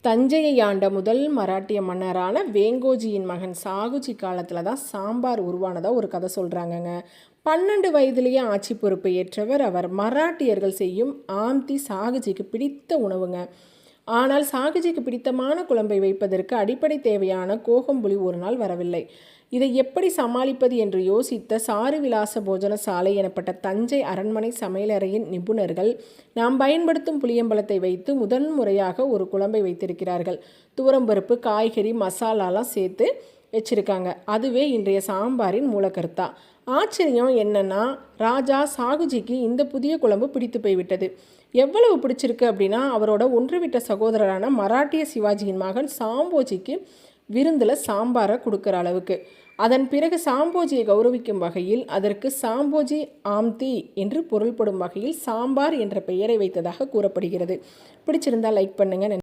தஞ்சையை ஆண்ட முதல் மராட்டிய மன்னரான வேங்கோஜியின் மகன் சாகுஜி காலத்தில் தான் சாம்பார் உருவானதாக ஒரு கதை சொல்கிறாங்கங்க. 12 வயதிலேயே ஆட்சி பொறுப்பை ஏற்றவர் அவர். மராட்டியர்கள் செய்யும் ஆம்தி சாகுஜிக்கு பிடித்த உணவுங்க. ஆனால் சாகுஜிக்கு பிடித்தமான குழம்பை வைப்பதற்கு அடிப்படை தேவையான கோகம்புளி ஒரு நாள் வரவில்லை. இதை எப்படி சமாளிப்பது என்று யோசித்த சாருவிலாச போஜனசாலை எனப்பட்ட தஞ்சை அரண்மனை சமையலறையின் நிபுணர்கள் நாம் பயன்படுத்தும் புளியம்பழத்தை வைத்து முதன்முறையாக ஒரு குழம்பை வைத்திருக்கிறார்கள். துவரம்பருப்பு, காய்கறி, மசாலாலாம் சேர்த்து வச்சுருக்காங்க. அதுவே இன்றைய சாம்பாரின் மூலக்கருத்தா. ஆச்சரியம் என்னன்னா, ராஜா சாகுஜிக்கு இந்த புதிய குழம்பு பிடித்து போய்விட்டது. எவ்வளவு பிடிச்சிருக்கு அப்படின்னா, அவரோட ஒன்றுவிட்ட சகோதரரான மராட்டிய சிவாஜியின் மகன் சாம்போஜிக்கு விருந்தில் சாம்பாரை கொடுக்குற அளவுக்கு. அதன் பிறகு சாம்போஜியை கௌரவிக்கும் வகையில் அதற்கு சாம்போஜி ஆம்தி என்று பொருள்படும் வகையில் சாம்பார் என்ற பெயரை வைத்ததாக கூறப்படுகிறது. பிடிச்சிருந்தால் லைக் பண்ணுங்கள்.